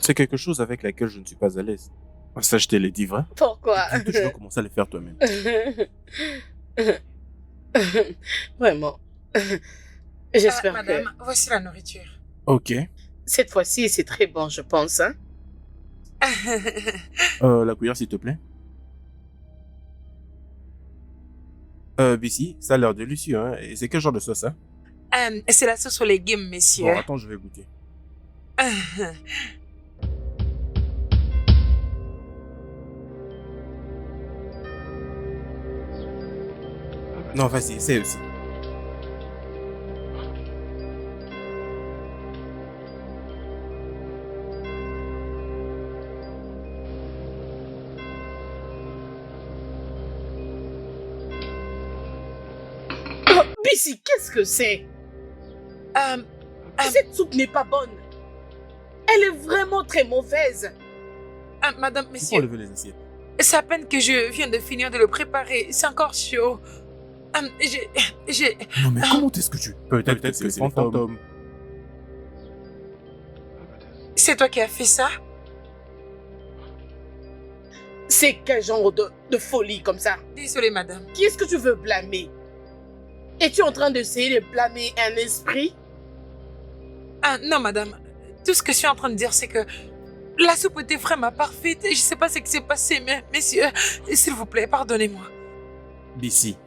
C'est quelque chose avec laquelle je ne suis pas à l'aise. Ça, je te l'ai dit, vrai? Pourquoi? Et bientôt, tu vas commencer à le faire toi-même. Vraiment. J'espère que Madame, voici la nourriture. Ok. cette fois-ci, c'est très bon, je pense. Hein? La cuillère, s'il te plaît. Bissy, ça a l'air délicieux, hein? Et c'est quel genre de sauce, hein? C'est la sauce aux légumes, Bon, messieurs. attends, je vais goûter. Non, vas-y, essaye aussi. Oh, Bissy, qu'est-ce que c'est? Cette soupe n'est pas bonne. Elle est vraiment très mauvaise. Madame, Faut messieurs, enlever les assiettes. c'est à peine que je viens de finir de le préparer. C'est encore chaud. J'ai... Non, mais comment est-ce que tu... Peut-être que c'est les fantômes. C'est toi qui as fait ça? C'est quel genre de folie comme ça? Désolée, madame. Qui est-ce que tu veux blâmer? Es-tu en train d'essayer de blâmer un esprit? Non, madame. Tout ce que je suis en train de dire, c'est que la soupe était vraiment parfaite. Et je sais pas ce qui s'est passé, mais messieurs, s'il vous plaît, pardonnez-moi. Bissy.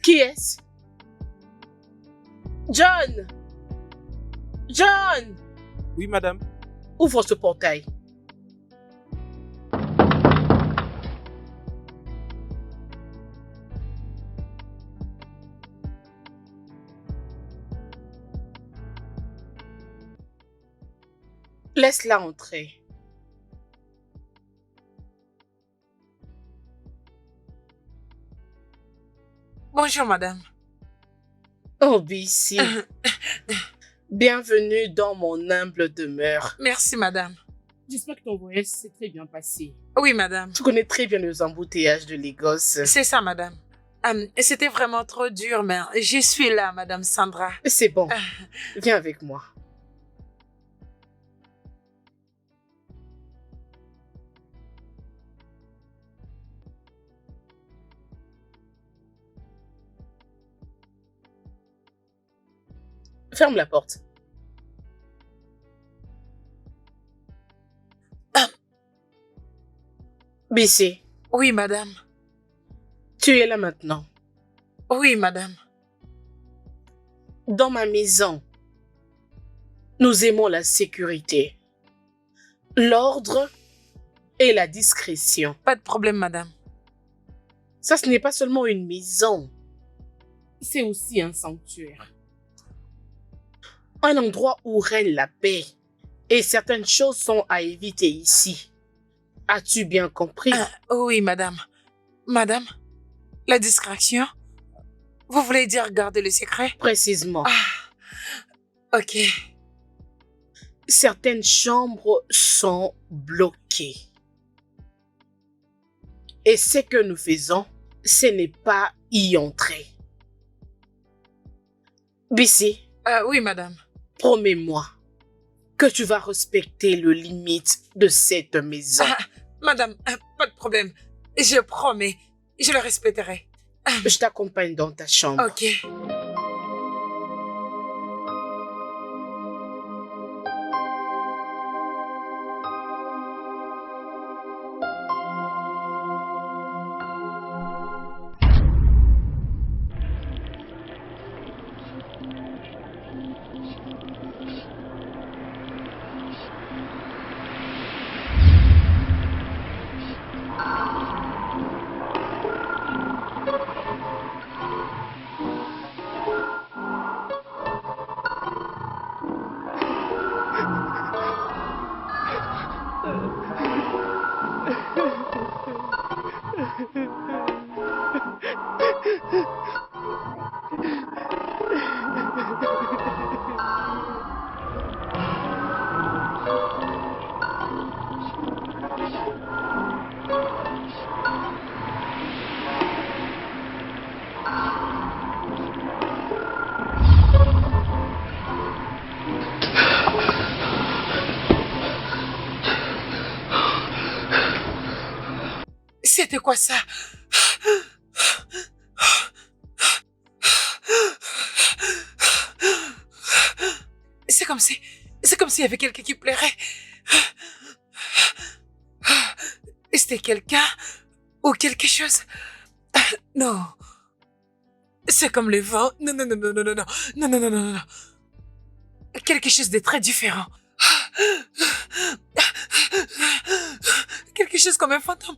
Qui est-ce? John! John! Oui, madame. Ouvre ce portail. Laisse-la entrer. Bonjour, madame. Oh, Bissy. Bienvenue dans mon humble demeure. Merci, madame. J'espère que ton voyage s'est très bien passé. Oui, madame. Tu connais très bien les embouteillages de Lagos. C'est ça, madame. C'était vraiment trop dur, mais je suis là, madame Sandra. C'est bon. Viens avec moi. Ferme la porte. Bissy, Oui, madame. tu es là maintenant. Oui, madame. Dans ma maison, nous aimons la sécurité, l'ordre et la discrétion. Pas de problème, madame. Ça, ce n'est pas seulement une maison, c'est aussi un sanctuaire. Un endroit où règne la paix. Et certaines choses sont à éviter ici. As-tu bien compris? Oui, madame. Madame, la distraction? Vous voulez dire garder le secret? Précisément. Ok. Certaines chambres sont bloquées. Et ce que nous faisons, ce n'est pas y entrer. Bissi, Oui, madame. promets-moi que tu vas respecter le limite de cette maison. Madame, pas de problème. Je promets, je le respecterai. Je t'accompagne dans ta chambre. Ok. C'était quoi ça? C'est comme s'il y avait quelqu'un qui pleurait. C'était quelqu'un ou quelque chose? Non. C'est comme le vent. Non, non, non, non, non, non, non, non, non, non, non, non. Quelque chose de très différent. Quelque chose comme un fantôme.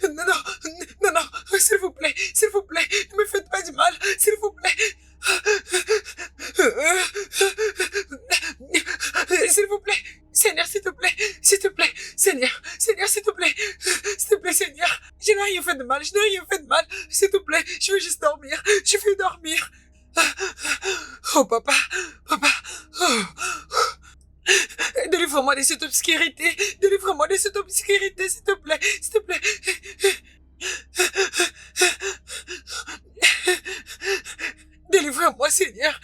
Non, non, non, non, s'il vous plaît, ne me faites pas du mal, s'il vous plaît. S'il vous plaît, Seigneur, s'il te plaît, Seigneur, Seigneur, s'il te plaît, Seigneur, je n'ai rien fait de mal, s'il te plaît, je veux juste dormir, Oh, papa, oh. Délivre-moi de cette obscurité, s'il te plaît, Délivre-moi, Seigneur.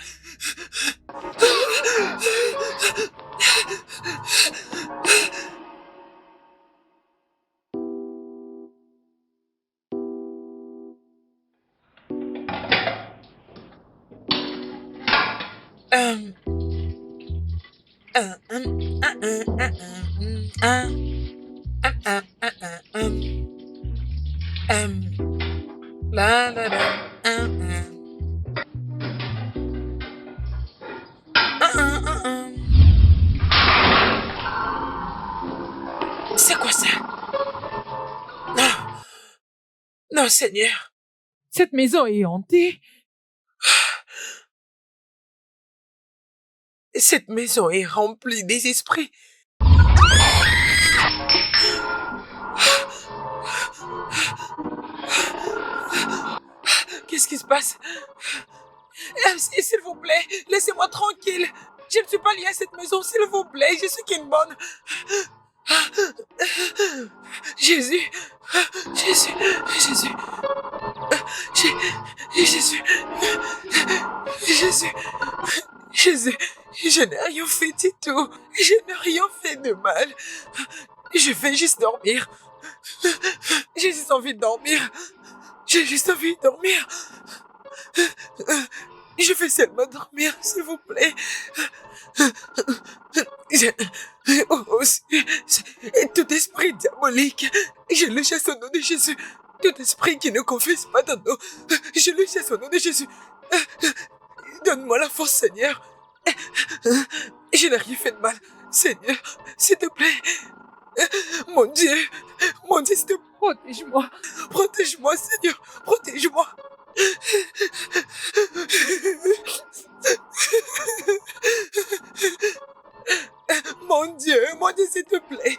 La la la. C'est quoi ça? Non, Seigneur. Cette maison est hantée. Cette maison est remplie des esprits. Qu'est-ce qui se passe? S'il vous plaît, laissez-moi tranquille. Je ne suis pas liée à cette maison, s'il vous plaît. Je suis qu'une bonne. Jésus. Jésus. Jésus. Jésus. Jésus. Jésus. Je n'ai rien fait du tout. Je n'ai rien fait de mal. Je vais juste dormir. J'ai juste envie de dormir. J'ai juste envie de dormir. Je vais seulement dormir, s'il vous plaît. Tout esprit diabolique, je le chasse au nom de Jésus. Tout esprit qui ne confesse pas ton nom, je le chasse au nom de Jésus. Donne-moi la force, Seigneur. Je n'ai rien fait de mal. Seigneur, s'il te plaît. Mon Dieu, s'il te plaît. Protège-moi. Protège-moi, Seigneur. Protège-moi. Mon Dieu, s'il te plaît.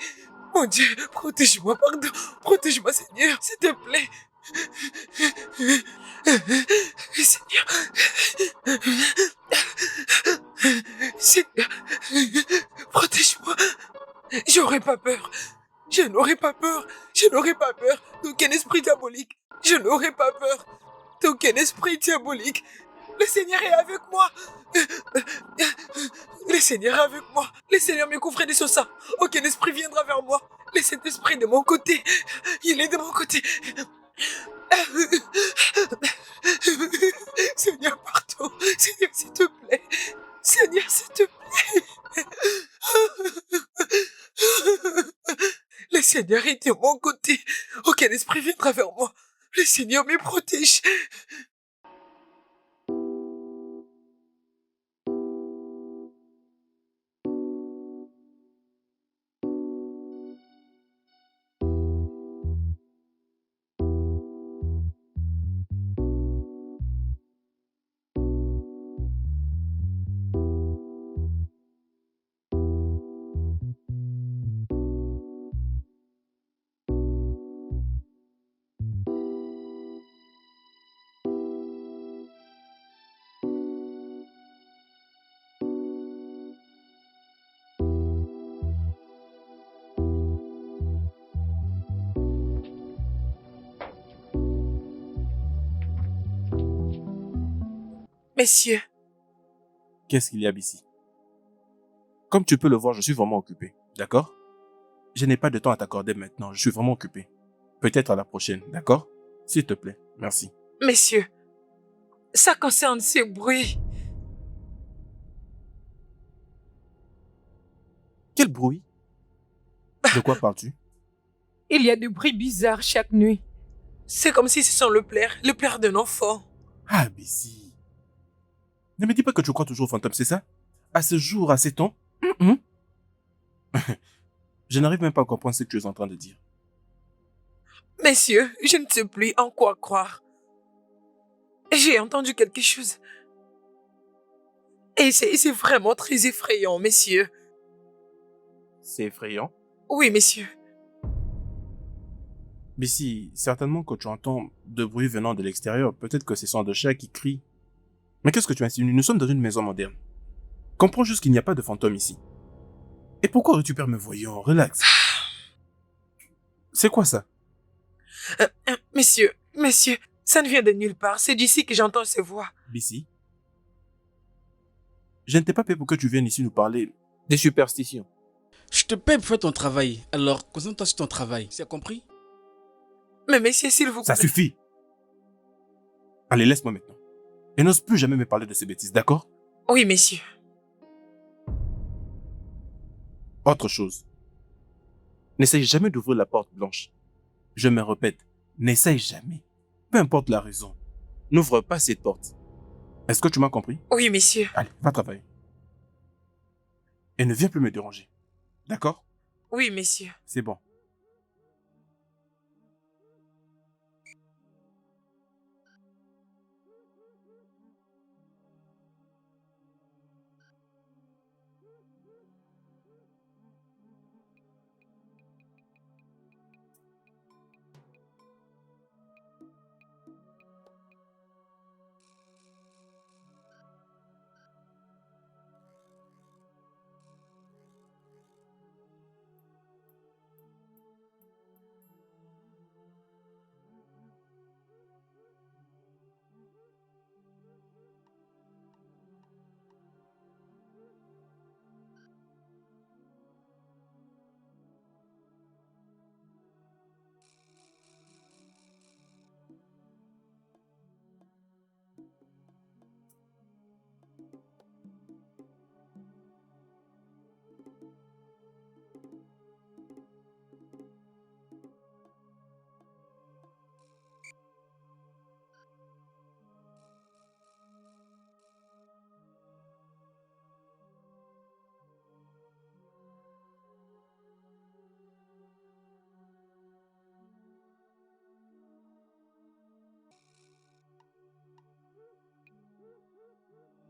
Mon Dieu, protège-moi, pardon. Protège-moi, Seigneur, s'il te plaît. Seigneur. Seigneur. Protège-moi. J'aurais pas peur. Je n'aurais pas peur. Je n'aurais pas peur d'aucun esprit diabolique. Je n'aurais pas peur d'aucun esprit diabolique. Le Seigneur est avec moi. Le Seigneur est avec moi. Le Seigneur me couvre de son sang. Aucun esprit viendra vers moi. Le Saint-Esprit est de mon côté. Il est de mon côté. Seigneur, pardon. Seigneur, s'il te plaît. Seigneur, s'il te plaît. Le Seigneur est de mon côté. Aucun esprit viendra vers moi. Le Seigneur me protège. Messieurs, Qu'est-ce qu'il y a ici? Comme tu peux le voir, je suis vraiment occupé. D'accord? Je n'ai pas de temps à t'accorder maintenant. Je suis vraiment occupé. Peut-être à la prochaine. D'accord? S'il te plaît. Merci. messieurs, ça concerne ces bruits. Quel bruit? De quoi parles-tu? Il y a des bruits bizarres chaque nuit. C'est comme si ce sont le pleurs d'un enfant. Ah, Bessie. Ne me dis pas que tu crois toujours aux fantômes, c'est ça? À ce jour, à ces temps? Je n'arrive même pas à comprendre ce que tu es en train de dire. Messieurs, je ne sais plus en quoi croire. J'ai entendu quelque chose. Et c'est vraiment très effrayant, messieurs. C'est effrayant. Oui, messieurs. Bessie, certainement que tu entends de bruit venant de l'extérieur. Peut-être que ce sont des chats qui crient. Mais qu'est-ce que tu insinues? Nous sommes dans une maison moderne. Comprends juste qu'il n'y a pas de fantôme ici. Et pourquoi aurais-tu peur? Me voyons, relax. C'est quoi ça? Messieurs, ça ne vient de nulle part. C'est d'ici que j'entends ces voix. Bessie, je ne t'ai pas payé pour que tu viennes ici nous parler des superstitions. Je te paie pour faire ton travail. Alors, concentre-toi sur ton travail. Tu as compris? Mais messieurs, s'il vous plaît. Ça suffit. Allez, laisse-moi maintenant. Et n'ose plus jamais me parler de ces bêtises, d'accord? Oui, messieurs. Autre chose. N'essaye jamais d'ouvrir la porte blanche. Je me répète, n'essaye jamais. Peu importe la raison. N'ouvre pas cette porte. Est-ce que tu m'as compris? Oui, messieurs. Allez, va travailler. Et ne viens plus me déranger. D'accord? Oui, messieurs. C'est bon.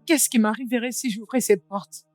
qu'est-ce qui m'arriverait si j'ouvrais cette porte?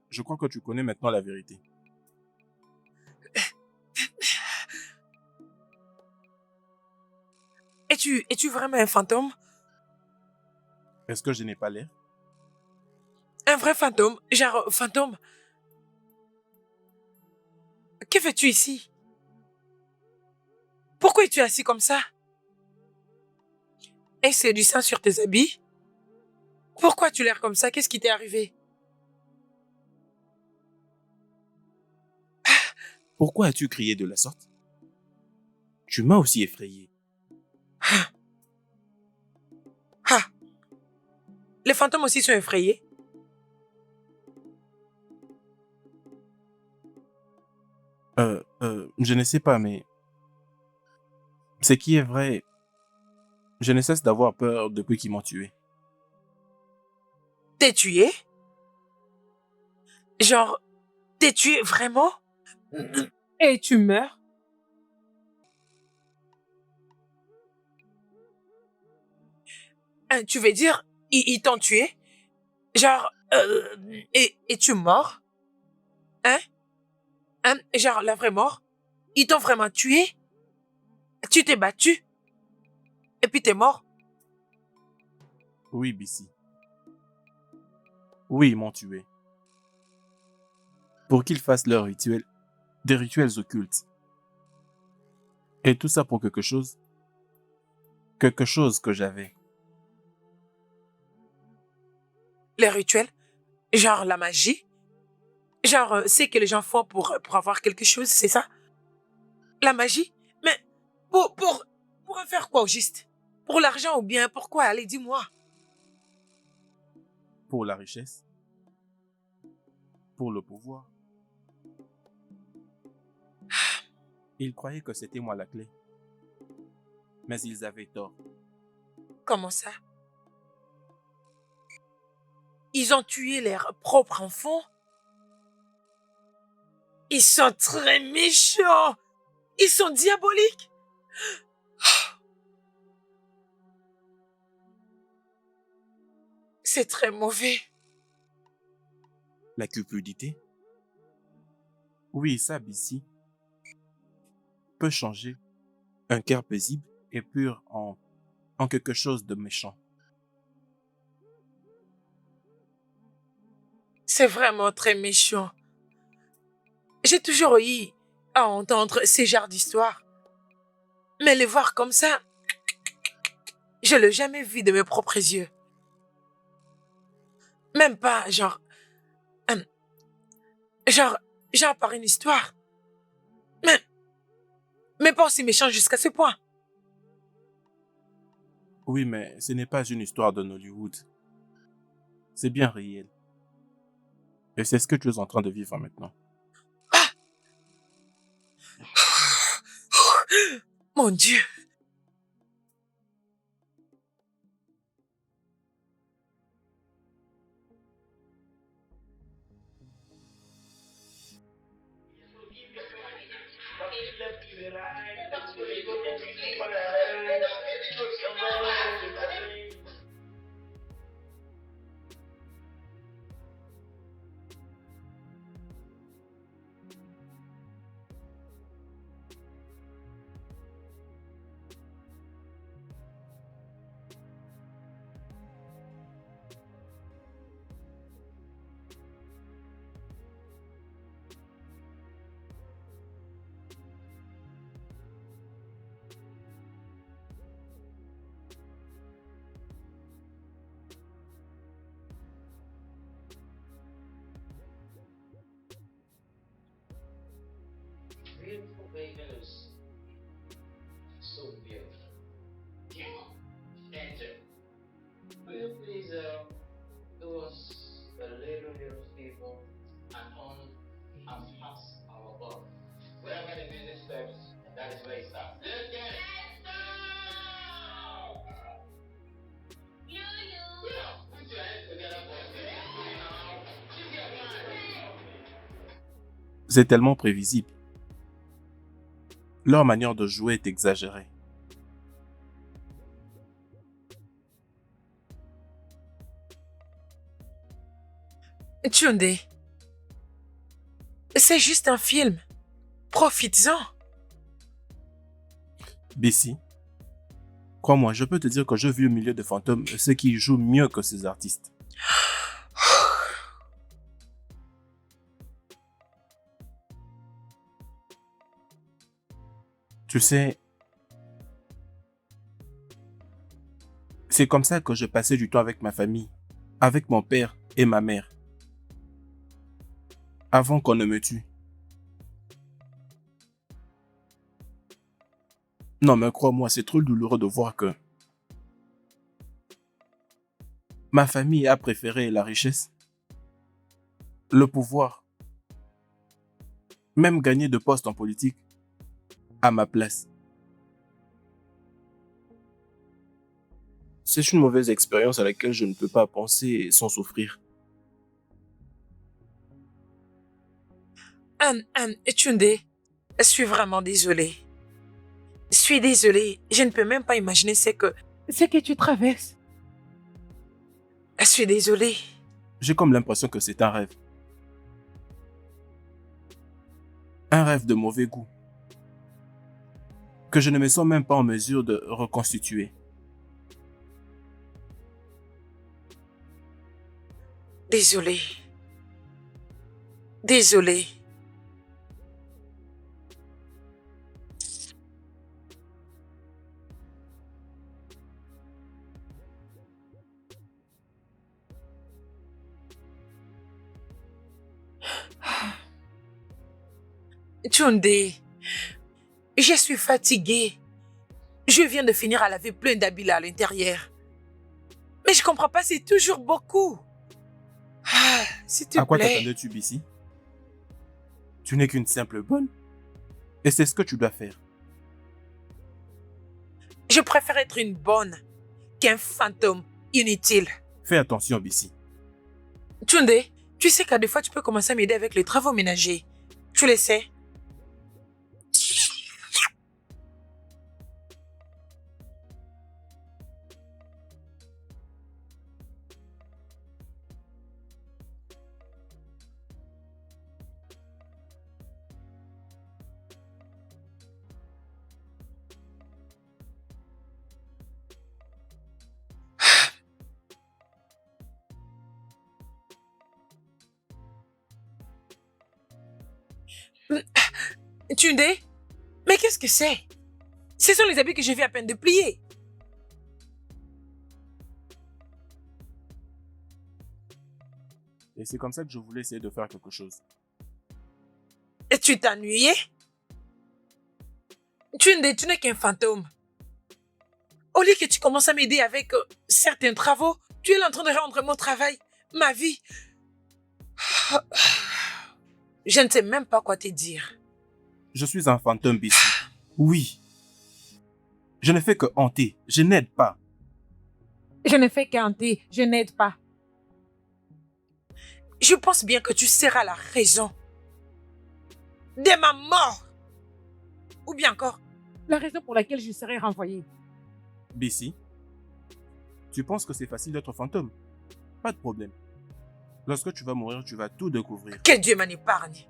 Je crois que tu connais maintenant la vérité. Es-tu vraiment un fantôme? Est-ce que je n'ai pas l'air? Un vrai fantôme? Genre, fantôme? Que fais-tu ici? Pourquoi es-tu assis comme ça? Est-ce que c'est du sang sur tes habits? Pourquoi tu l'air comme ça? Qu'est-ce qui t'est arrivé? Pourquoi as-tu crié de la sorte? Tu m'as aussi effrayé. Ah! Les fantômes aussi sont effrayés? Je ne sais pas, mais ce qui est vrai, je ne cesse d'avoir peur depuis qu'ils m'ont tué. T'es tué? Genre, t'es tué vraiment? Et tu meurs? Hein, tu veux dire, ils t'ont tué? Genre, et tu mort? Hein? Hein? Genre, la vraie mort? Ils t'ont vraiment tué? Tu t'es battu? Et puis t'es mort? Oui, Bissy. Oui, ils m'ont tué. Pour qu'ils fassent leurs rituels, des rituels occultes. Et tout ça pour quelque chose que j'avais. Les rituels? Genre, la magie? Genre, c'est que les gens font pour avoir quelque chose, c'est ça? La magie? Mais, pour faire quoi au juste? Pour l'argent ou bien pourquoi? Allez, dis-moi. Pour la richesse, pour le pouvoir. Ils croyaient que c'était moi la clé. Mais ils avaient tort. Comment ça? Ils ont tué leurs propres enfants? Ils sont très méchants! Ils sont diaboliques! C'est très mauvais. La cupidité? Oui, ça, Bissy, peut changer un cœur paisible et pur en quelque chose de méchant. C'est vraiment très méchant. J'ai toujours eu à entendre ces genres d'histoires. Mais les voir comme ça, je l'ai jamais vu de mes propres yeux. Même pas, hum, genre, genre par une histoire. Mais, mais pas aussi méchant jusqu'à ce point. Oui, mais ce n'est pas une histoire de Hollywood. C'est bien réel. Et c'est ce que tu es en train de vivre maintenant. Mon Dieu. beautiful baby Lucy. So beautiful. Yeah. Angel, will you please do us a little favor and on and pass our ball? Wherever the music stops, that is where it starts. Let's get it. Yeah, put your hands together for us. She's your man. C'est tellement prévisible. Leur manière de jouer est exagérée. Tunde, c'est juste un film. Profites-en. Bessie, crois-moi, je peux te dire que je vis au milieu de fantômes ceux qui jouent mieux que ces artistes. Tu sais, c'est comme ça que je passais du temps avec ma famille, avec mon père et ma mère, avant qu'on ne me tue. Non, mais crois-moi, c'est trop douloureux de voir que ma famille a préféré la richesse, le pouvoir, même gagner de postes en politique, à ma place. C'est une mauvaise expérience à laquelle je ne peux pas penser sans souffrir. Tunde, je suis vraiment désolée. Je suis désolée. Je ne peux même pas imaginer ce que tu traverses. Je suis désolée. J'ai comme l'impression que c'est un rêve. Un rêve de mauvais goût. Que je ne me sens même pas en mesure de reconstituer. Désolée. Désolée. Tunde, je suis fatiguée. Je viens de finir à laver plein d'habits à l'intérieur. Mais je comprends pas, c'est toujours beaucoup. S'il te À quoi plaît. t'attendais-tu, Bessie? Tu n'es qu'une simple bonne. Et c'est ce que tu dois faire. Je préfère être une bonne qu'un fantôme inutile. Fais attention, Bessie. Tunde, tu sais qu'à des fois, tu peux commencer à m'aider avec les travaux ménagers. Tu le sais? Tunde, mais qu'est-ce que c'est? Ce sont les habits que je viens à peine de plier. Et c'est comme ça que je voulais essayer de faire quelque chose. Et tu t'ennuyais? Tunde, tu n'es qu'un fantôme. Au lieu que tu commences à m'aider avec certains travaux, tu es là en train de rendre mon travail, ma vie. Je ne sais même pas quoi te dire. Je suis un fantôme, Bessie. Oui. Je ne fais que hanter. Je n'aide pas. Je ne fais qu'hanter, je n'aide pas. Je pense bien que tu seras la raison de ma mort. Ou bien encore, La raison pour laquelle je serai renvoyée. Bessie, tu penses que c'est facile d'être fantôme? Pas de problème. Lorsque tu vas mourir, tu vas tout découvrir. que Dieu m'en épargne.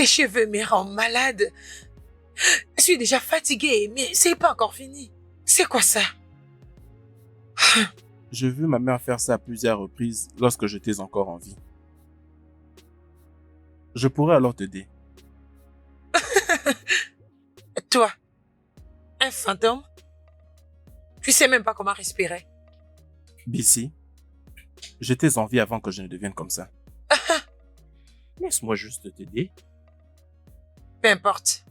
Ces cheveux me rendent malade. Je suis déjà fatiguée, mais c'est pas encore fini. C'est quoi ça? J'ai vu ma mère faire ça à plusieurs reprises lorsque j'étais encore en vie. Je pourrais alors t'aider. Toi, un fantôme? Tu sais même pas comment respirer. Bissy, j'étais en vie avant que je ne devienne comme ça. Laisse-moi juste t'aider. Peu importe.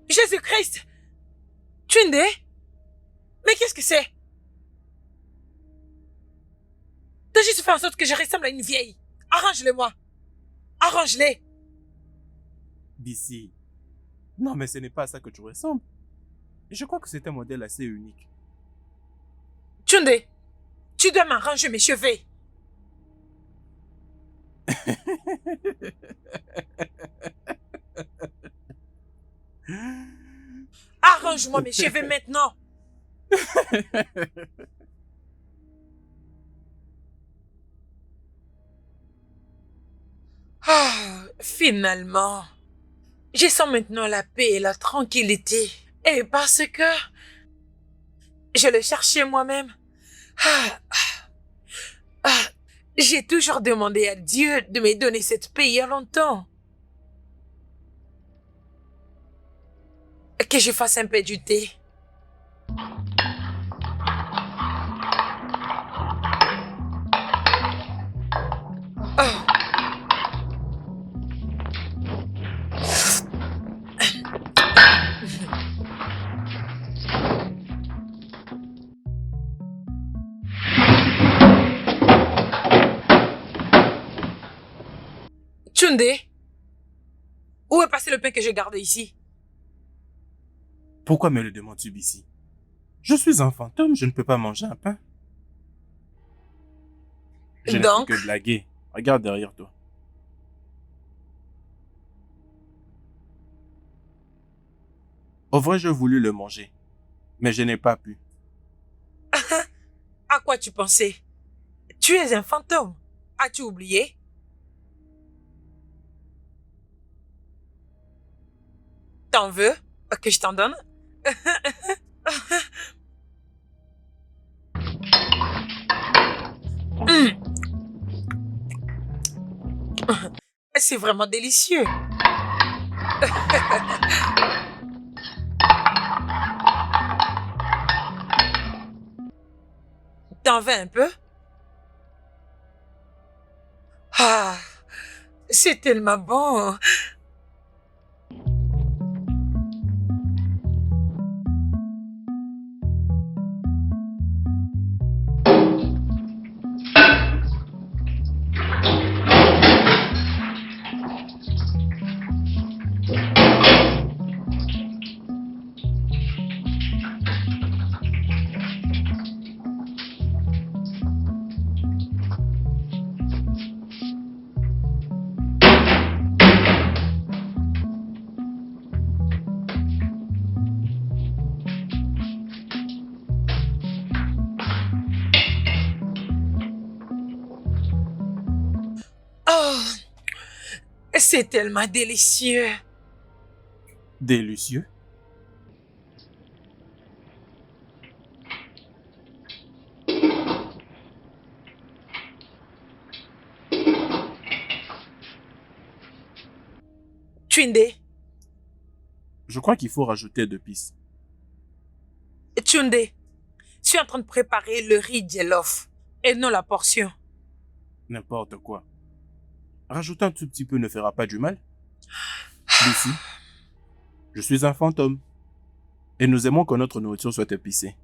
Jésus-Christ! Tunde? Mais qu'est-ce que c'est? T'as juste fait en sorte que je ressemble à une vieille. Arrange-le-moi. Arrange-les. Bissy, non mais ce n'est pas à ça que tu ressembles. Je crois que c'est un modèle assez unique. Tunde, tu dois m'arranger mes cheveux. Arrange-moi mes cheveux maintenant. Ah, finalement, je sens maintenant la paix et la tranquillité. Et parce que je le cherchais moi-même. Ah, ah, j'ai toujours demandé à Dieu de me donner cette paix il y a longtemps. Que je fasse un peu du thé. Ah. Tunde, où est passé le pain que je gardais ici? Pourquoi me le demandes-tu, Bissy? Je suis un fantôme, je ne peux pas manger un pain. Je ne Donc? fais que blaguer. Regarde derrière toi. Aurais-je voulu le manger, mais je n'ai pas pu. À quoi tu pensais? Tu es un fantôme. As-tu oublié? T'en veux que je t'en donne? C'est vraiment délicieux. T'en veux un peu? Ah, c'est tellement bon. Oh, c'est tellement délicieux. Délicieux. Tunde, Je crois qu'il faut rajouter 2 pistes. Tunde, je suis en train de préparer le riz jollof et non la portion. N'importe quoi. Rajouter un tout petit peu ne fera pas du mal. Bissy, je suis un fantôme. Et nous aimons que notre nourriture soit épicée.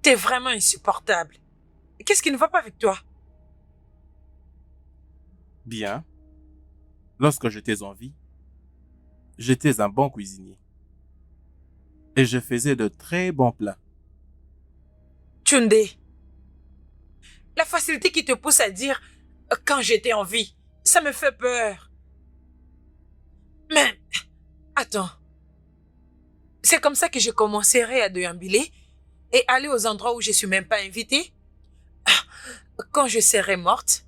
T'es vraiment insupportable. Qu'est-ce qui ne va pas avec toi? Bien. Lorsque j'étais en vie, j'étais un bon cuisinier. Et je faisais de très bons plats. Tunde, la facilité qui te pousse à dire « quand j'étais en vie », ça me fait peur. Mais, attends. C'est comme ça que je commencerai à déambuler et aller aux endroits où je suis même pas invitée. Quand je serai morte,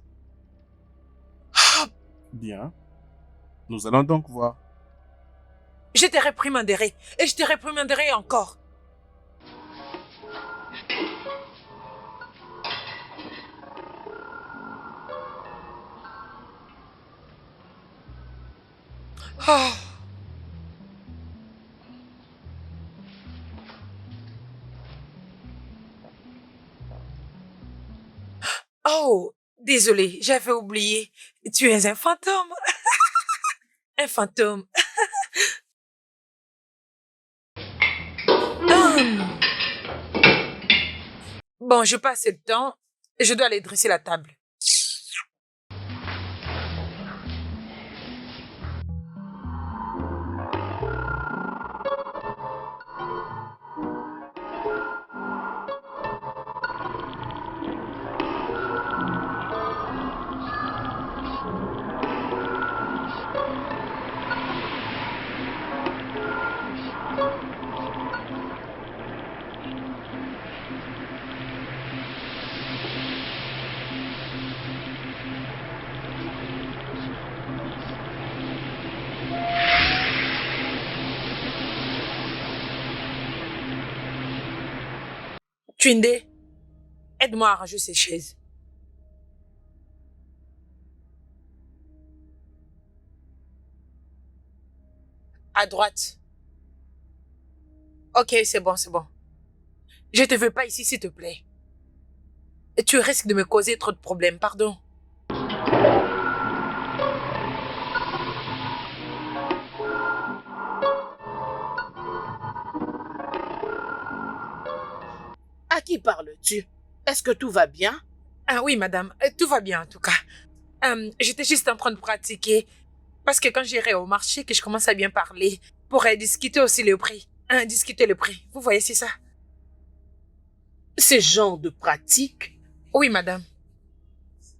Bien. Nous allons donc voir. je te réprimanderai et je te réprimanderai encore. Oh. Oh, désolé, j'avais oublié. Tu es un fantôme. Un fantôme. Hum. Bon, je passe le temps. Je dois aller dresser la table. Twinde, aide-moi à ranger ces chaises. À droite. Ok, c'est bon, c'est bon. Je te veux pas ici, s'il te plaît. Et tu risques de me causer trop de problèmes, pardon. À qui parles-tu? Est-ce que tout va bien? Ah oui, madame, tout va bien en tout cas. J'étais juste en train de pratiquer parce que quand j'irai au marché, que je commence à bien parler, pour discuter aussi le prix. Discuter le prix. Vous voyez, c'est ça? Ce genre de pratique Oui, madame.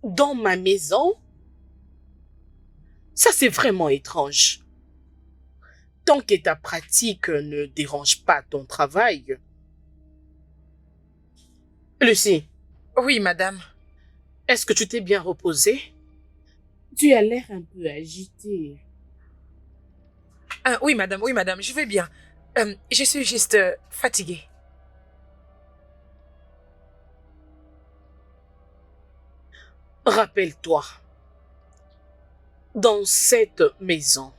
dans ma maison? Ça, c'est vraiment étrange. Tant que ta pratique ne dérange pas ton travail. Lucie, Oui, madame. est-ce que tu t'es bien reposée? Tu as l'air un peu agitée. Oui, madame, je vais bien. Je suis juste fatiguée. Rappelle-toi, dans cette maison,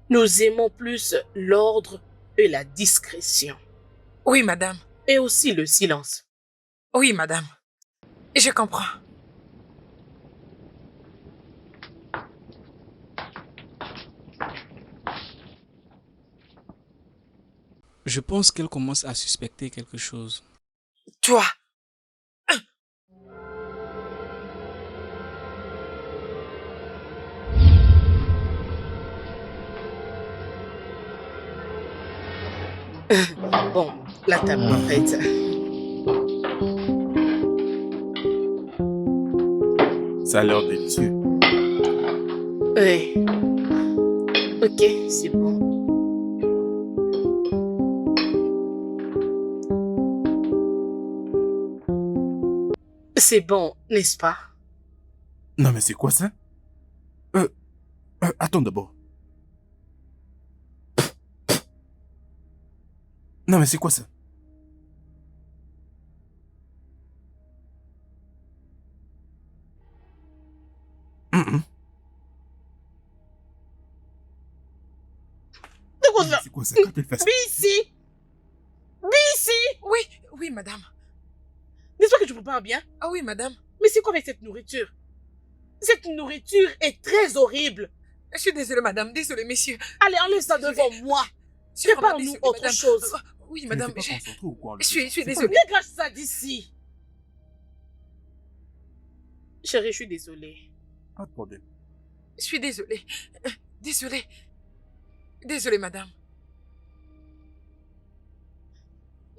nous aimons plus l'ordre et la discrétion, Oui, madame. et aussi le silence. Oui, madame. Je comprends. Je pense qu'elle commence à suspecter quelque chose. Toi. Bon, la table est prête. Ça a l'air délicieux. Oui. Ok, c'est bon. C'est bon, n'est-ce pas? Non, mais c'est quoi ça? Attends d'abord. Non, mais c'est quoi ça? Hum. C'est quoi ça? C'est quoi ça? Quand elle fait ça? Ici! Ici! Oui, oui, madame. N'est-ce pas que tu prépares bien? Ah oui, madame. Mais c'est quoi avec cette nourriture? Cette nourriture est très horrible. Je suis désolée, madame. Désolée, messieurs. Allez, enlève ça devant moi. Je suis vraiment Prépare-nous désolée, autre madame. chose. Oui, Tu madame. n'étais pas concentré ou quoi, Je suis C'est pas- désolée. Dégage ça d'ici. Chérie, je suis désolée. Pas de problème. Je suis désolée. Désolée. Désolée, madame.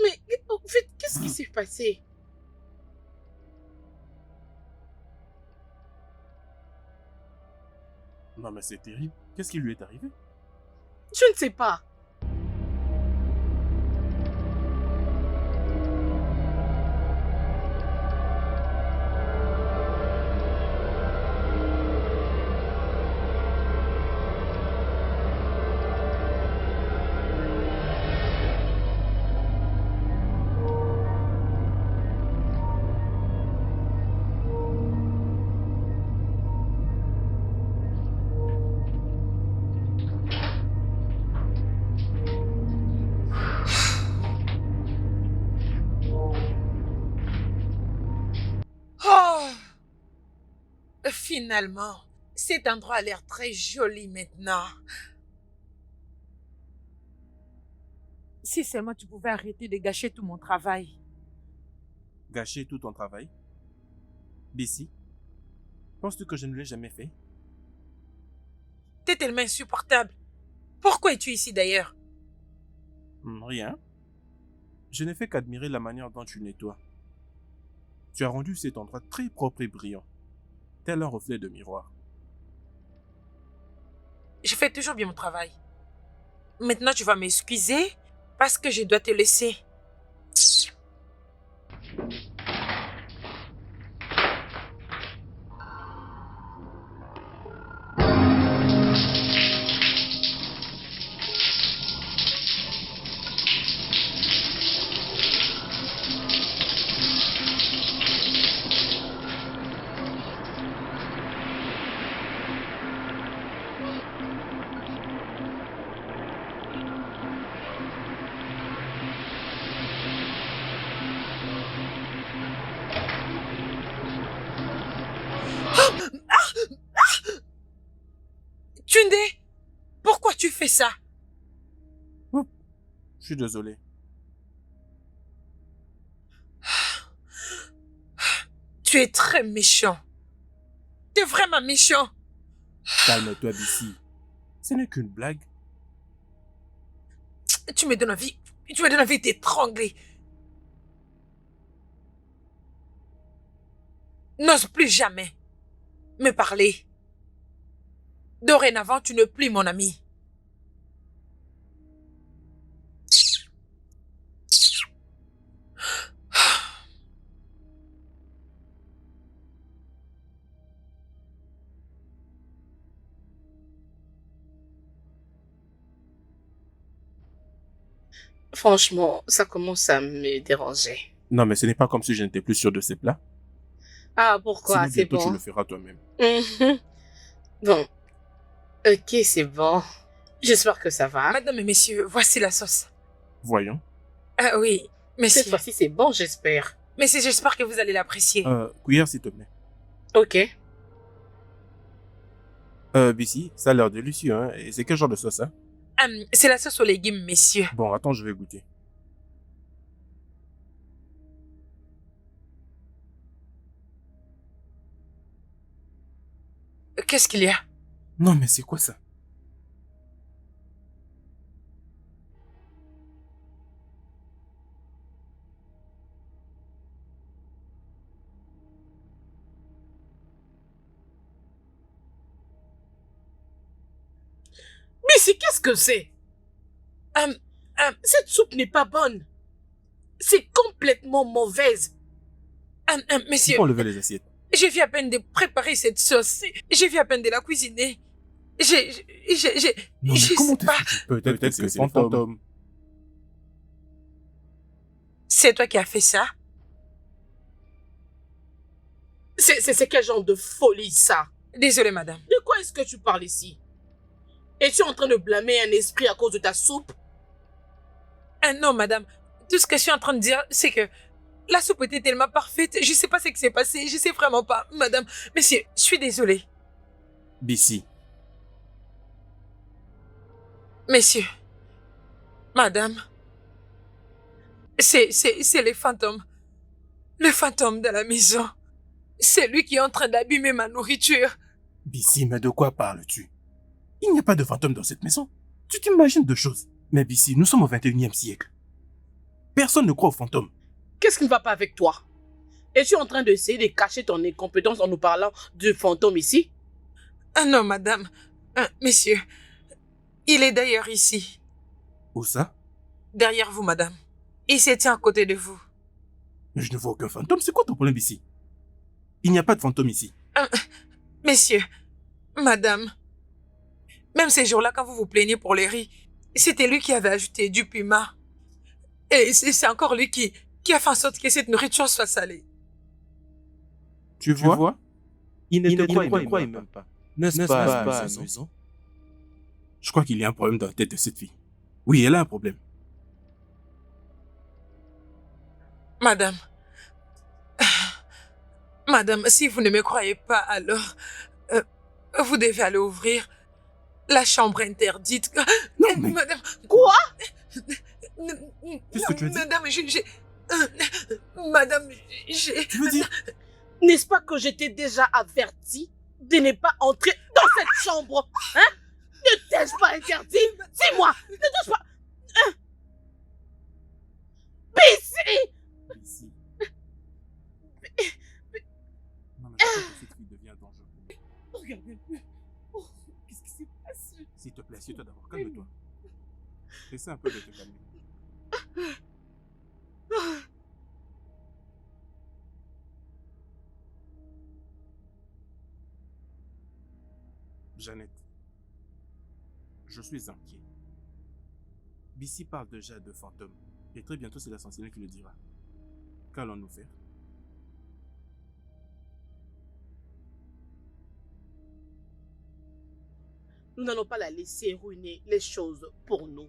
Mais en fait, qu'est-ce qui s'est passé? Non, mais c'est terrible. Qu'est-ce qui lui est arrivé? Je ne sais pas. Finalement, cet endroit a l'air très joli maintenant. Si seulement tu pouvais arrêter de gâcher tout mon travail. Gâcher tout ton travail? Bissy, penses-tu que je ne l'ai jamais fait? T'es tellement insupportable. Pourquoi es-tu ici d'ailleurs? Rien. Je n'ai fait qu'admirer la manière dont tu nettoies. Tu as rendu cet endroit très propre et brillant, tel un reflet de miroir. Je fais toujours bien mon travail. Maintenant, tu vas m'excuser parce que je dois te laisser. Tunde, pourquoi tu fais ça? Je suis désolé. Tu es très méchant. Tu es vraiment méchant. Calme-toi, Bissy. Ce n'est qu'une blague. Tu me donnes envie d'étrangler. N'ose plus jamais me parler. Dorénavant, tu n'es plus mon ami. Franchement, ça commence à me déranger. Non, mais ce n'est pas comme si je n'étais plus sûr de ces plats. Ah, pourquoi? Sinon, C'est bientôt, tu bon. le feras toi-même. Mhm. Bon, ok, c'est bon. J'espère que ça va. Madame et messieurs, voici la sauce. Voyons. Ah oui, Cette messieurs. fois-ci, c'est bon, j'espère. Messieurs, j'espère que vous allez l'apprécier. Cuillère, s'il te plaît. Ok. Bissy, ça a l'air délicieux, hein. Et c'est quel genre de sauce, hein? C'est la sauce aux légumes, messieurs. Bon, attends, je vais goûter. Qu'est-ce qu'il y a? Non, mais c'est quoi ça? Mais c'est qu'est-ce que c'est? Hum, Cette soupe n'est pas bonne. C'est complètement mauvaise. Tu Messieurs, peux enlever les assiettes. j'ai vu à peine de préparer cette sauce. J'ai vu à peine de la cuisiner. Non, mais Je comment sais pas. Peut-être que c'est les fantômes. C'est toi qui as fait ça? C'est quel genre de folie, ça? Désolée, madame. De quoi est-ce que tu parles ici? Es-tu en train de blâmer un esprit à cause de ta soupe? Non, madame. Tout ce que je suis en train de dire, c'est que la soupe était tellement parfaite. Je sais pas ce qui s'est passé. Je sais vraiment pas, madame. Monsieur, je suis désolée. Bissy, Messieurs, madame, c'est les fantômes. Le fantôme de la maison. C'est lui qui est en train d'abîmer ma nourriture. Bissy, mais de quoi parles-tu? Il n'y a pas de fantôme dans cette maison. Tu t'imagines deux choses. Mais Bissy, nous sommes au 21e siècle. Personne ne croit aux fantômes. Qu'est-ce qui ne va pas avec toi? Es-tu en train d'essayer de cacher ton incompétence en nous parlant du fantôme ici? Ah non, madame. Messieurs, il est d'ailleurs ici. Où ça? Derrière vous, madame. Il se tient à côté de vous. Mais je ne vois aucun fantôme. C'est quoi ton problème ici? Il n'y a pas de fantôme ici. Messieurs, madame, même ces jours-là, quand vous vous plaignez pour les riz, c'était lui qui avait ajouté du piment. Et c'est encore lui qui a fait en sorte que cette nourriture soit salée. Tu vois? Il ne te croit même pas. N'est-ce pas amusant? Je crois qu'il y a un problème dans la tête de cette fille. Oui, elle a un problème. Madame, Madame, si vous ne me croyez pas, alors vous devez aller ouvrir la chambre interdite. Non, mais Madame, Quoi? qu'est-ce que tu as dit? Madame, Madame, Tu veux dire? N'est-ce pas que je t'ai déjà averti de ne pas entrer dans cette chambre? Hein? Ne t'ai-je pas interdit? Dis-moi, ne t'ai-je pas... Hein? Bissy! Ici. Non, mais je crois que cette fille devient dangereuse. Regardez-le. Oh, qu'est-ce qui s'est passé? S'il te plaît, assieds-toi d'abord. Calme-toi. Essaie un peu de te calmer. Jeannette, je suis inquiet. Bissy parle déjà de fantômes. Et très bientôt, c'est la sentinelle qui le dira. Qu'allons-nous faire? Nous n'allons pas la laisser ruiner les choses pour nous.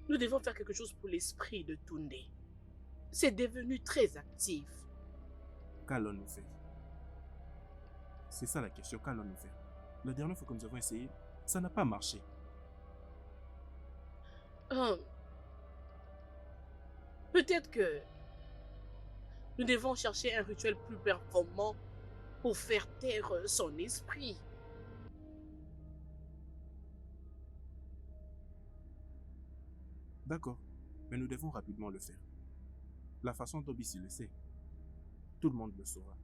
Nous devons faire quelque chose pour l'esprit de Tunde. C'est devenu très actif. Qu'allons-nous faire? C'est ça la question, qu'allons-nous faire? La dernière fois que nous avons essayé, ça n'a pas marché. Peut-être que nous devons chercher un rituel plus performant pour faire taire son esprit. D'accord, mais nous devons rapidement le faire. La façon dont Bissy le sait, tout le monde le saura.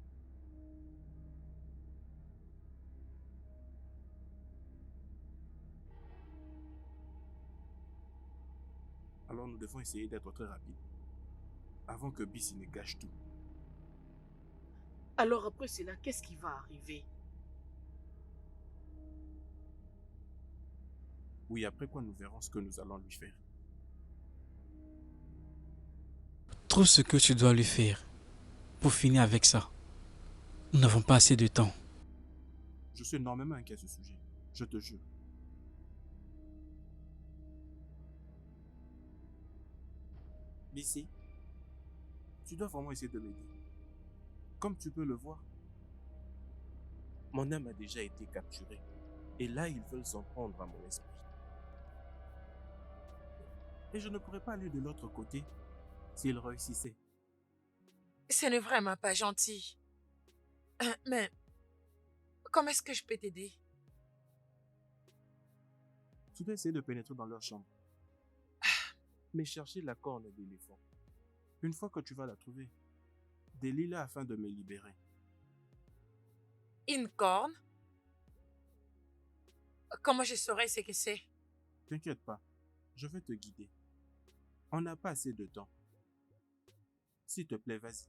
Alors nous devons essayer d'être très rapides, avant que Bissy ne gâche tout. Alors après cela, qu'est-ce qui va arriver? Oui, après quoi nous verrons ce que nous allons lui faire. Trouve ce que tu dois lui faire pour finir avec ça. Nous n'avons pas assez de temps. Je suis énormément inquiet à ce sujet, je te jure. Bissy, tu dois vraiment essayer de m'aider. Comme tu peux le voir, mon âme a déjà été capturée. Et là, ils veulent s'en prendre à mon esprit. Et je ne pourrais pas aller de l'autre côté s'ils réussissaient. ce n'est vraiment pas gentil. Mais comment est-ce que je peux t'aider? Tu dois essayer de pénétrer dans leur chambre. Mais chercher la corne d'éléphant. Une fois que tu vas la trouver, délie-la afin de me libérer. Une corne? Comment je saurais ce que c'est? T'inquiète pas, je vais te guider. On n'a pas assez de temps. S'il te plaît, vas-y.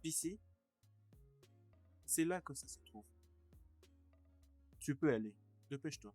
Ici, c'est là que ça se trouve. Tu peux aller. Dépêche-toi.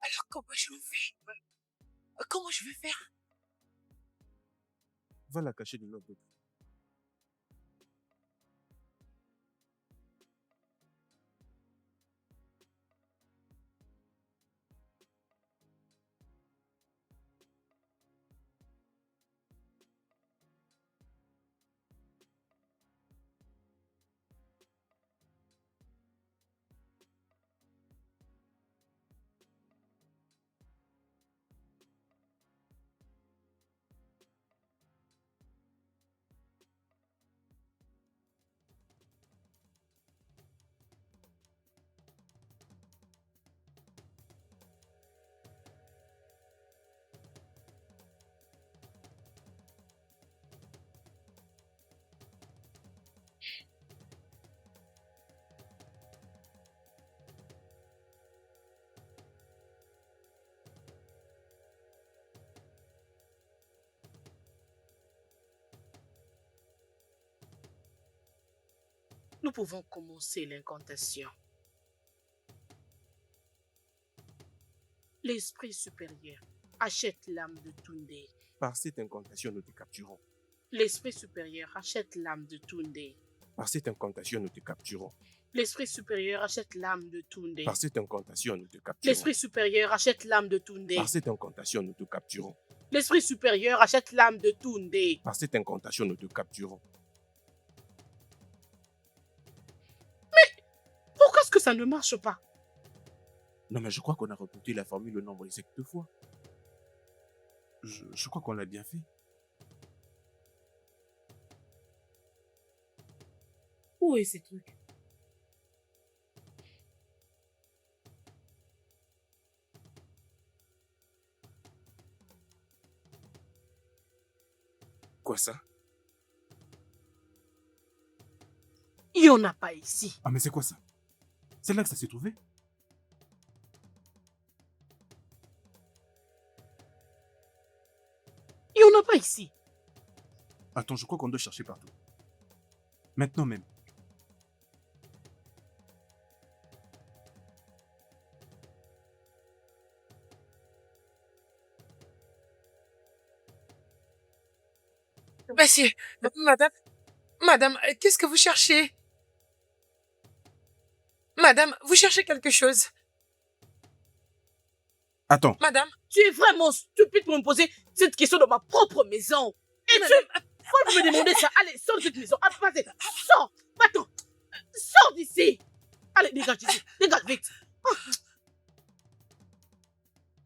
Alors comment je fais? Comment je vais faire? Va la cacher de l'autre côté. Nous pouvons commencer l'incantation. L'esprit supérieur achète l'âme de Tunde. Par cette incantation, nous te capturons. L'esprit supérieur achète l'âme de Tunde. Par cette incantation, nous te capturons. L'esprit supérieur achète l'âme de Tunde. Par cette incantation, nous te capturons. L'esprit supérieur achète l'âme de Tunde. Par cette incantation, nous te capturons. L'esprit supérieur achète l'âme de Tunde. Par cette incantation, nous te capturons. Pourquoi est-ce que ça ne marche pas? Non, mais je crois qu'on a répété la formule le nombre exact 2 fois. Je crois qu'on l'a bien fait. Où est ces trucs? Quoi ça? Il n'y en a pas ici. Ah, mais c'est quoi ça? C'est là que ça s'est trouvé? Il n'y en a pas ici. Attends, je crois qu'on doit chercher partout. Maintenant même. Monsieur, madame, qu'est-ce que vous cherchez? Madame, vous cherchez quelque chose? Attends. Madame, Tu es vraiment stupide pour me poser cette question dans ma propre maison. Et faut me demander ça. Allez, sors de cette maison. Ah, vas-y, sors. Attends. Sors d'ici. Allez, dégage d'ici. Dégage vite. Oh.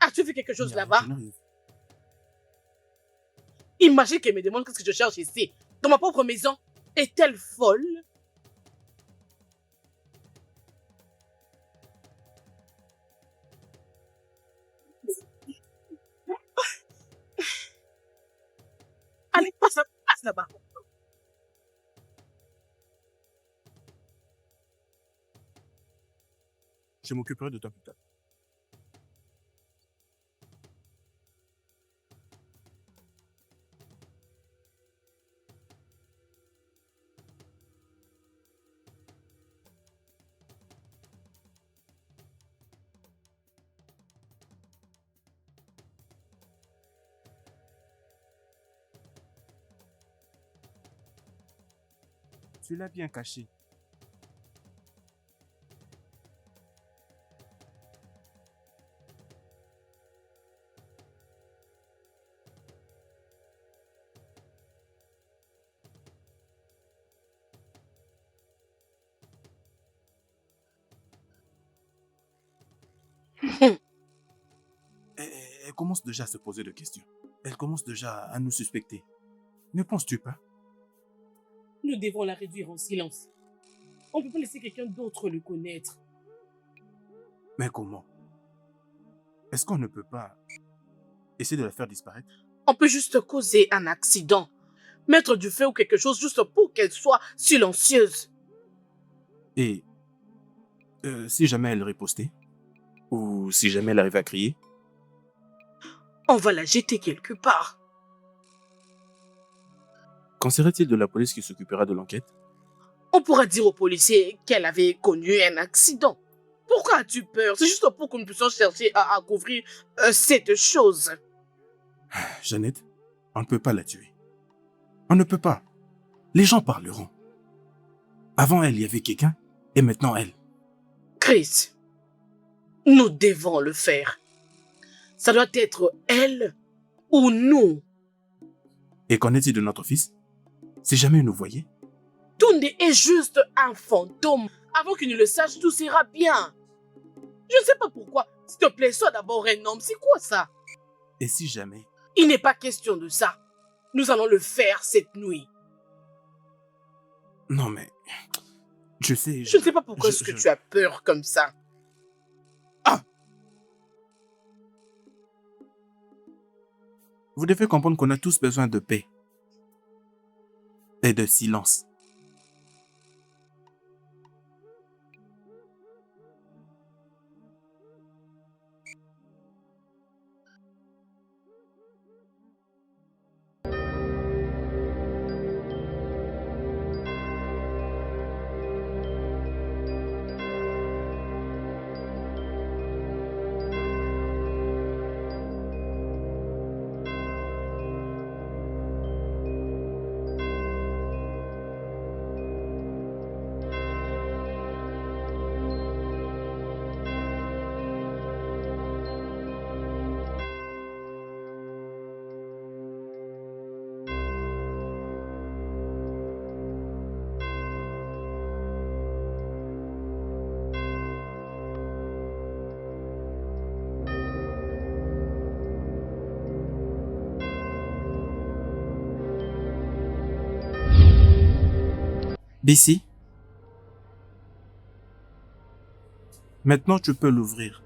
As-tu vu quelque chose là-bas? Imagine qu'elle me demande qu'est-ce que je cherche ici, dans ma propre maison. Est-elle folle? Allez, passe là-bas. Je m'occuperai de toi plus tard. Tu l'as bien caché. Elle commence déjà à se poser des questions. Elle commence déjà à nous suspecter. Ne penses-tu pas? Nous devons la réduire en silence. On ne peut pas laisser quelqu'un d'autre le connaître. Mais comment? Est-ce qu'on ne peut pas essayer de la faire disparaître? On peut juste causer un accident. Mettre du feu ou quelque chose juste pour qu'elle soit silencieuse. Et si jamais elle ripostait? Ou si jamais elle arrivait à crier? On va la jeter quelque part. Qu'en serait-il de la police qui s'occupera de l'enquête? On pourra dire aux policiers qu'elle avait connu un accident. Pourquoi as-tu peur? C'est juste pour que nous puissions chercher à couvrir cette chose. Jeannette, on ne peut pas la tuer. On ne peut pas. Les gens parleront. Avant elle, il y avait quelqu'un, et maintenant elle. Chris, nous devons le faire. Ça doit être elle ou nous. Et qu'en est-il de notre fils? Si jamais il nous voyait? Tunde est juste un fantôme. Avant qu'il ne le sache, tout sera bien. Je ne sais pas pourquoi. S'il te plaît, sois d'abord un homme. C'est quoi ça? Et si jamais? Il n'est pas question de ça. Nous allons le faire cette nuit. Non mais... Je sais... Je ne sais pas pourquoi est-ce que tu as peur comme ça. Vous devez comprendre qu'on a tous besoin de paix. Et de silence. D'ici. Maintenant, tu peux l'ouvrir.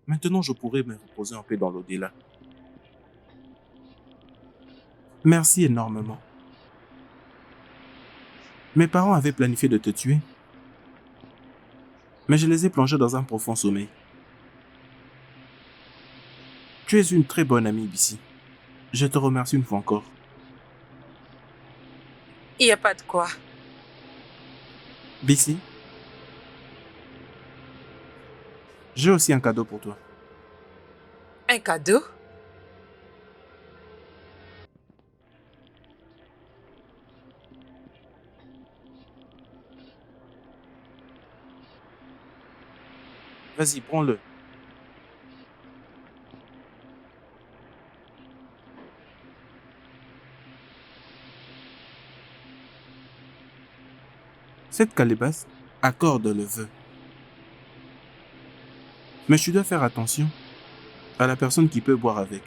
Maintenant, je pourrais me reposer en paix dans l'au-delà. Merci énormément. Mes parents avaient planifié de te tuer, mais je les ai plongés dans un profond sommeil. Tu es une très bonne amie, Bissy. Je te remercie une fois encore. Il n'y a pas de quoi. Bissy, j'ai aussi un cadeau pour toi. Un cadeau? Vas-y, prends-le. Cette calebasse accorde le vœu. Mais tu dois faire attention à la personne qui peut boire avec.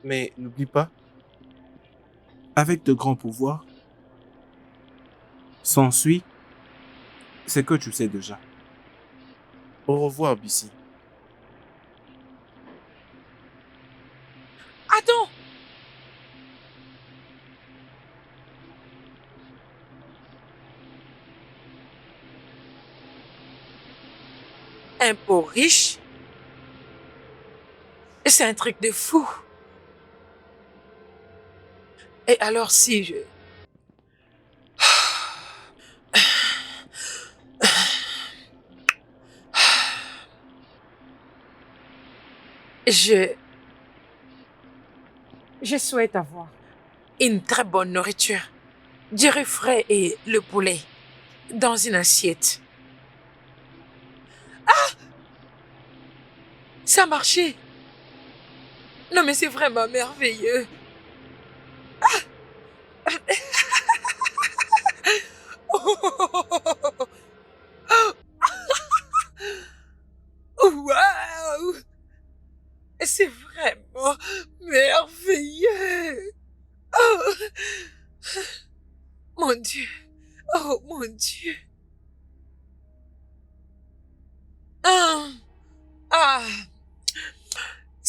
Mais n'oublie pas, avec de grands pouvoirs, s'ensuit ce que tu sais déjà. Au revoir, Bissy. Attends! Un pot riche? C'est un truc de fou. Et alors si je... Je souhaite avoir. Une très bonne nourriture. Du riz frais et le poulet. Dans une assiette. Ah! Ça a marché. Non mais c'est vraiment merveilleux.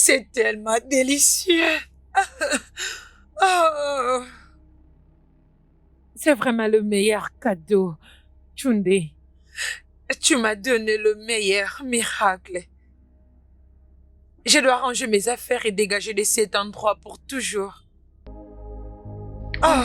C'est tellement délicieux. Oh. C'est vraiment le meilleur cadeau, Tunde. Tu m'as donné le meilleur miracle. Je dois ranger mes affaires et dégager de cet endroit pour toujours. Oh.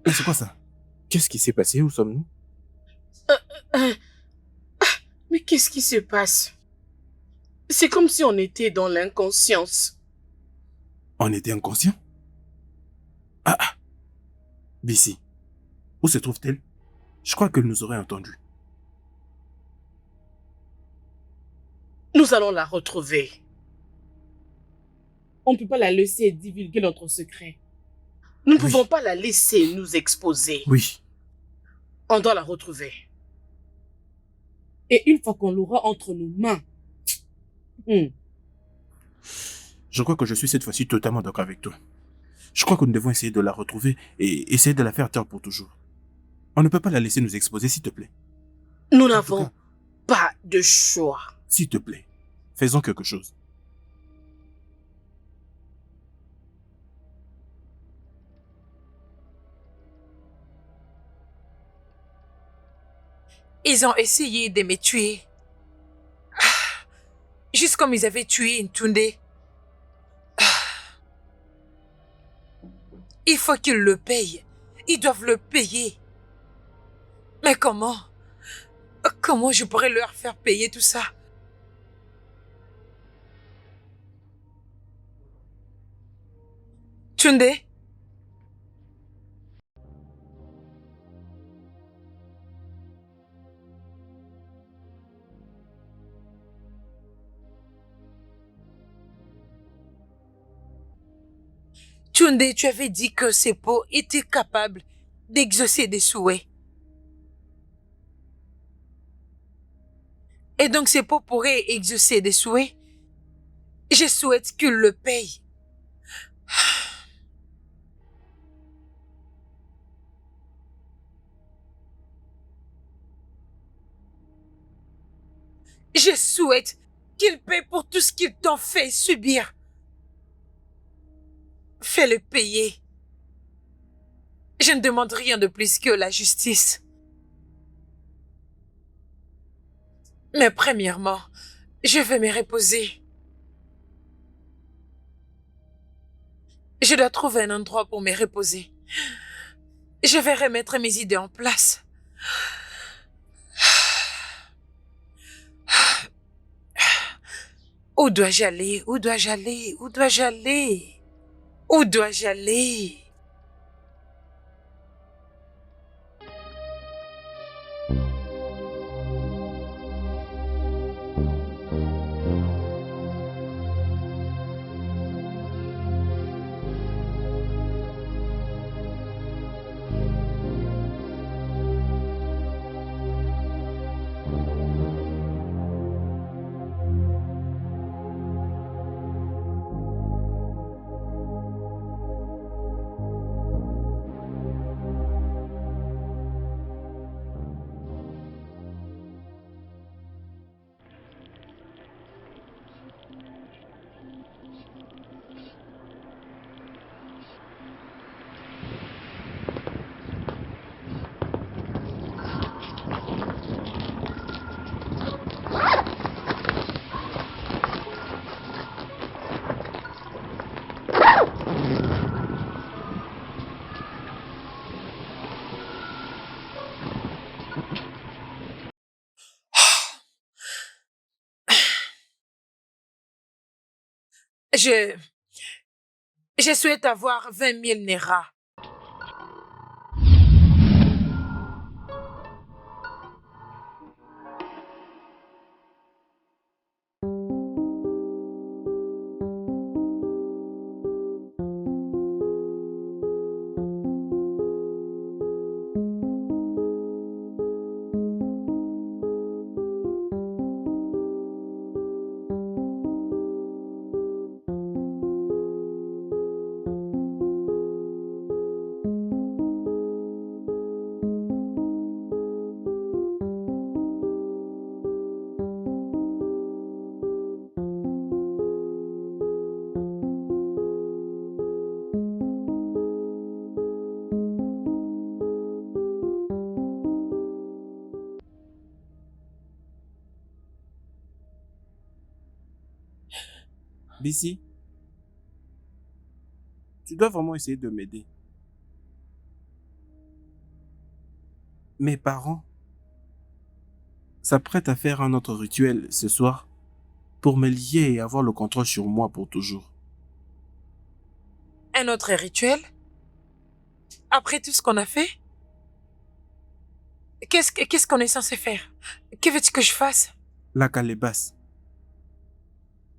Mais c'est quoi ça? Qu'est-ce qui s'est passé? Où sommes-nous? Mais qu'est-ce qui se passe? C'est comme si on était dans l'inconscience. On était inconscient? Bissi, où se trouve-t-elle? Je crois qu'elle nous aurait entendus. Nous allons la retrouver. On ne peut pas la laisser divulguer notre secret. Nous ne pouvons pas la laisser nous exposer. Oui. On doit la retrouver. Et une fois qu'on l'aura entre nos mains, Je crois que je suis cette fois-ci totalement d'accord avec toi. Je crois que nous devons essayer de la retrouver et essayer de la faire taire pour toujours. On ne peut pas la laisser nous exposer, s'il te plaît. nous n'avons pas de choix. S'il te plaît, faisons quelque chose. Ils ont essayé de me tuer. Juste comme ils avaient tué Ntunde. Il faut qu'ils le payent. Ils doivent le payer. Mais comment? Comment je pourrais leur faire payer tout ça? Tunde? Tunde, tu avais dit que Seppo était capable d'exaucer des souhaits. Et donc Seppo pourrait exaucer des souhaits. Je souhaite qu'il le paye. Je souhaite qu'il paye pour tout ce qu'ils t'ont fait subir. Fais-le payer. Je ne demande rien de plus que la justice. Mais premièrement, je vais me reposer. Je dois trouver un endroit pour me reposer. Je vais remettre mes idées en place. Où dois-je aller? Où dois-je aller? Où dois-je aller? Où dois-je aller? Je souhaite avoir 20 000 Nera. Bissi, tu dois vraiment essayer de m'aider. Mes parents s'apprêtent à faire un autre rituel ce soir pour me lier et avoir le contrôle sur moi pour toujours. Un autre rituel? Après tout ce qu'on a fait? Qu'est-ce qu'on est censé faire? Que veux-tu que je fasse? La calebasse.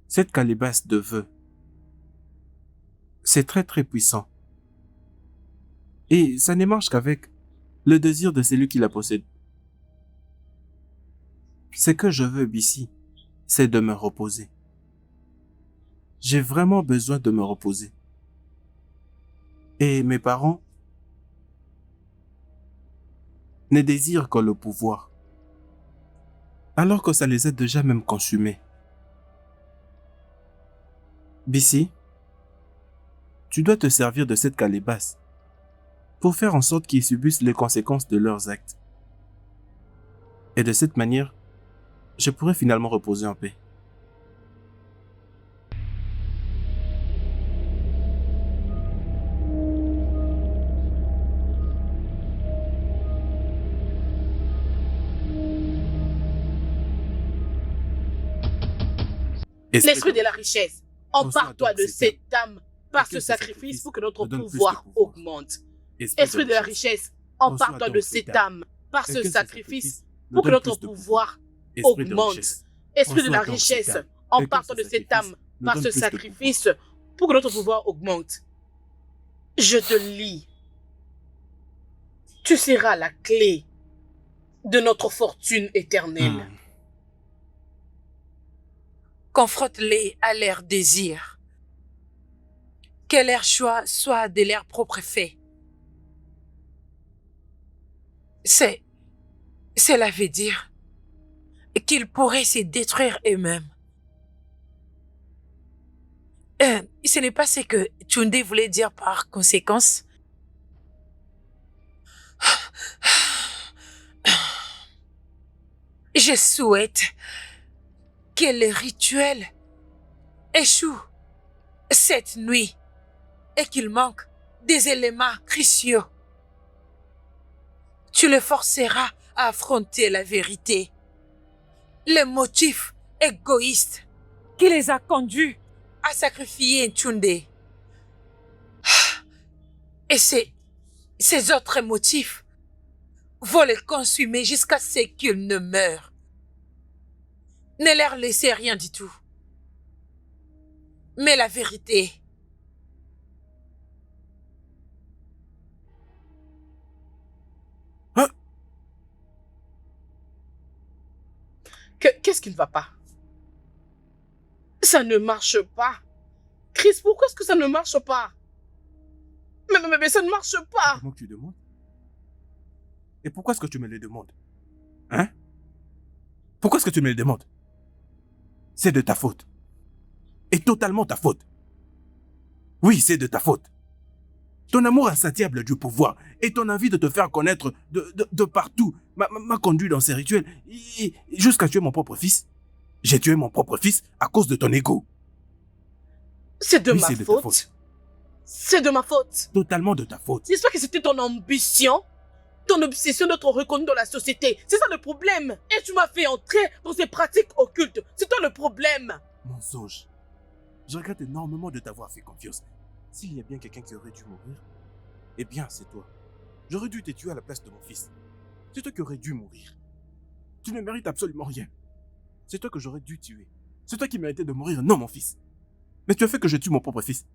Cette calebasse de vœux, c'est très très puissant. Et ça ne marche qu'avec le désir de celui qui la possède. Ce que je veux, Bissi, c'est de me reposer. J'ai vraiment besoin de me reposer. Et mes parents ne désirent que le pouvoir, alors que ça les a déjà même consumés. Bissi, tu dois te servir de cette calebasse pour faire en sorte qu'ils subissent les conséquences de leurs actes. Et de cette manière, je pourrai finalement reposer en paix. L'esprit de la richesse, empare-toi de cette âme par ce sacrifice pour que notre pouvoir augmente. Esprit de la richesse, empare-toi de cette âme par ce sacrifice pour que notre pouvoir augmente. Esprit de la richesse, empare-toi de cette âme par ce sacrifice pour que notre pouvoir augmente. Je te lis. Tu seras la clé de notre fortune éternelle. Confronte-les à leur désir. Que leur choix soit de leur propre fait. Cela veut dire qu'ils pourraient se détruire eux-mêmes. Ce n'est pas ce que Tunde voulait dire par conséquence. Je souhaite que le rituel échoue cette nuit et qu'il manque des éléments cruciaux. Tu le forceras à affronter la vérité. Le motif égoïste Qui les a conduits à sacrifier Tunde. Et ces autres motifs vont les consumer jusqu'à ce qu'ils ne meurent. Ne leur laissez rien du tout. Mais la vérité. Hein? Qu'est-ce qui ne va pas? Ça ne marche pas. Chris, pourquoi est-ce que ça ne marche pas? Mais ça ne marche pas. Comment tu demandes? Et pourquoi est-ce que tu me le demandes? Hein? Pourquoi est-ce que tu me le demandes? C'est de ta faute. Et totalement ta faute. Oui, c'est de ta faute. Ton amour insatiable du pouvoir et ton envie de te faire connaître de partout m'a conduit dans ces rituels jusqu'à tuer mon propre fils. J'ai tué mon propre fils à cause de ton ego. C'est de Oui, ma c'est de ta faute. faute. C'est de ma faute. Totalement de ta faute. N'est-ce pas que c'était ton ambition? Ton obsession d'être reconnu dans la société. C'est ça le problème. Et tu m'as fait entrer dans ces pratiques occultes. C'est toi le problème. Mensonge. Je regrette énormément de t'avoir fait confiance. S'il y a bien quelqu'un qui aurait dû mourir, eh bien, c'est toi. J'aurais dû te tuer à la place de mon fils. C'est toi qui aurais dû mourir. Tu ne mérites absolument rien. C'est toi que j'aurais dû tuer. C'est toi qui méritais de mourir, non mon fils. Mais tu as fait que je tue mon propre fils.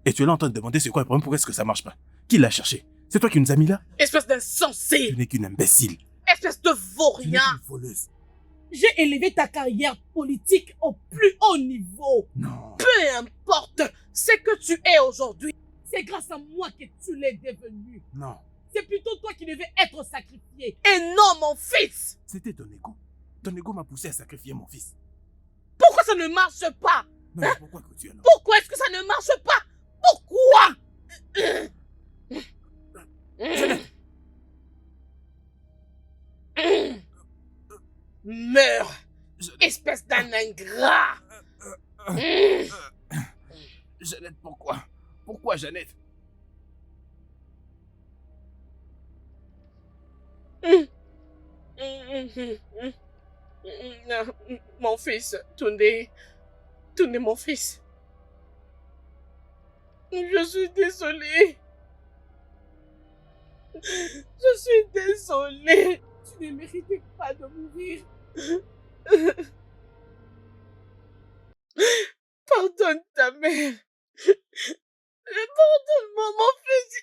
Et tu es là en train de demander c'est quoi le problème, pourquoi est-ce que ça marche pas? Qui l'a cherché? C'est toi qui nous as mis là? Espèce d'insensé! Tu n'es qu'une imbécile. Espèce de Tu n'es vaurien! qu'une voleuse. J'ai élevé ta carrière politique au plus haut niveau. Non. Peu importe ce que tu es aujourd'hui, c'est grâce à moi que tu l'es devenu. Non. C'est plutôt toi qui devais être sacrifié et non mon fils. C'était ton ego. Ton ego m'a poussé à sacrifier mon fils. Pourquoi ça ne marche pas? Non, mais pourquoi que tu es là? Pourquoi est-ce que ça ne marche pas? Pourquoi? Meurs, espèce d'un ingrat. Jeannette, pourquoi? Pourquoi, Jeannette? Mon fils, Tunde, mon fils. Je suis désolée. Je suis désolée. Tu ne méritais pas de mourir. Pardonne ta mère. Pardonne-moi, mon fils.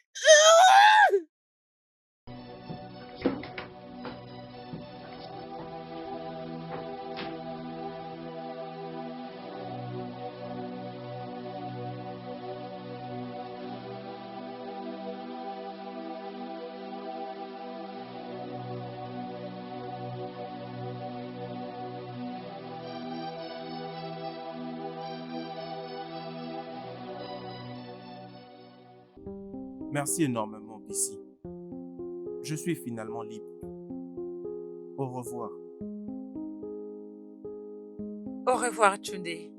Merci énormément, Bissy. Je suis finalement libre. Au revoir. Au revoir, Tunde.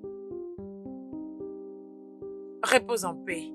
Repose en paix.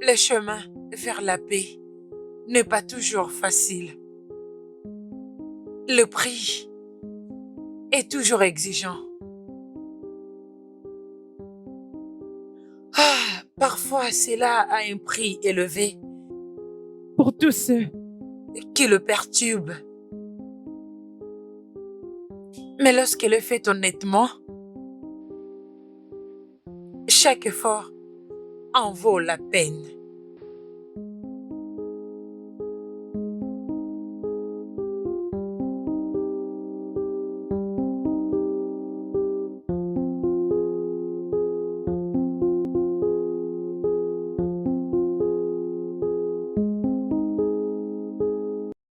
Le chemin vers la paix n'est pas toujours facile. Le prix est toujours exigeant. Parfois, cela a un prix élevé Pour tous ceux qui le perturbe. Mais lorsqu'elle est faite honnêtement, chaque effort en vaut la peine.